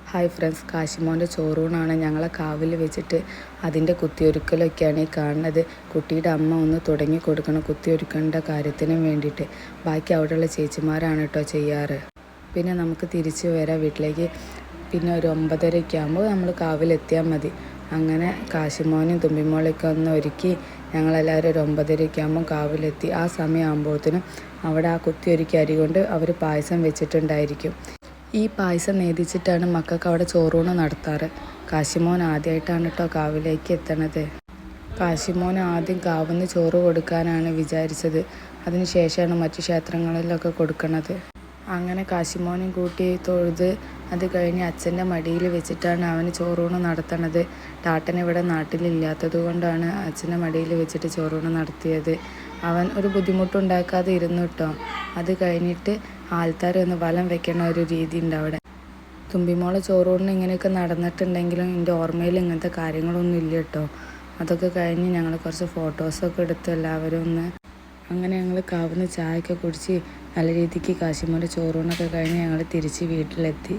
Hi friends, കാശിമോൻ്റെ ചോറൂണാണ്. ഞങ്ങളെ കാവിൽ വെച്ചിട്ട് അതിൻ്റെ കുത്തിയൊരുക്കലൊക്കെയാണ് ഈ കാണുന്നത്. കുട്ടിയുടെ അമ്മ ഒന്ന് തുടങ്ങി കൊടുക്കണം കുത്തിയൊരുക്കേണ്ട കാര്യത്തിനും വേണ്ടിയിട്ട്. ബാക്കി അവിടെയുള്ള ചേച്ചിമാരാണ് കേട്ടോ ചെയ്യാറ്. പിന്നെ നമുക്ക് തിരിച്ച് വരാം വീട്ടിലേക്ക്. പിന്നെ ഒരു 9:30 ആകുമ്പോൾ നമ്മൾ കാവിലെത്തിയാൽ മതി. അങ്ങനെ കാശിമോനും തുമ്പിമോളൊക്കെ ഒന്ന് ഒരുക്കി ഞങ്ങളെല്ലാവരും ഒരു 9:30 ആകുമ്പോൾ കാവിലെത്തി. ആ സമയമാകുമ്പോഴത്തേനും അവിടെ ആ കുത്തിയൊരുക്കിയ അരി കൊണ്ട് അവർ പായസം വെച്ചിട്ടുണ്ടായിരിക്കും. ഈ പായസം നേദിച്ചിട്ടാണ് മക്കൾക്ക് അവിടെ ചോറൂണ് നടത്താറ്. കാശിമോൻ ആദ്യമായിട്ടാണ് കേട്ടോ കാവിലേക്ക് എത്തണത്. കാശിമോൻ ആദ്യം കാവിന്ന് ചോറ് കൊടുക്കാനാണ് വിചാരിച്ചത്. അതിന് ശേഷമാണ് മറ്റു ക്ഷേത്രങ്ങളിലൊക്കെ കൊടുക്കണത്. അങ്ങനെ കാശിമോനും കൂട്ടി തൊഴുത് അത് കഴിഞ്ഞ് അച്ഛൻ്റെ മടിയിൽ വെച്ചിട്ടാണ് അവന് ചോറൂണ് നടത്തണത്. ടാട്ടൻ ഇവിടെ നാട്ടിലില്ലാത്തത് കൊണ്ടാണ് അച്ഛൻ്റെ മടിയിൽ വെച്ചിട്ട് ചോറൂണ് നടത്തിയത്. അവൻ ഒരു ബുദ്ധിമുട്ടുണ്ടാക്കാതെ ഇരുന്നു കേട്ടോ. അത് കഴിഞ്ഞിട്ട് ആൾക്കാർ ഒന്ന് വലം വെക്കണ ഒരു രീതി ഉണ്ട് അവിടെ. തുമ്പിമോളെ ചോറൂണിന് ഇങ്ങനെയൊക്കെ നടന്നിട്ടുണ്ടെങ്കിലും എൻ്റെ ഓർമ്മയിൽ ഇങ്ങനത്തെ കാര്യങ്ങളൊന്നും ഇല്ല കേട്ടോ. അതൊക്കെ കഴിഞ്ഞ് ഞങ്ങൾ കുറച്ച് ഫോട്ടോസൊക്കെ എടുത്ത് എല്ലാവരും ഒന്ന്. അങ്ങനെ ഞങ്ങൾ കാവുന്ന ചായയൊക്കെ കുടിച്ച് നല്ല രീതിക്ക് കാശിമോൻ്റെ ചോറൂണൊക്കെ കഴിഞ്ഞ് ഞങ്ങൾ തിരിച്ച് വീട്ടിലെത്തി.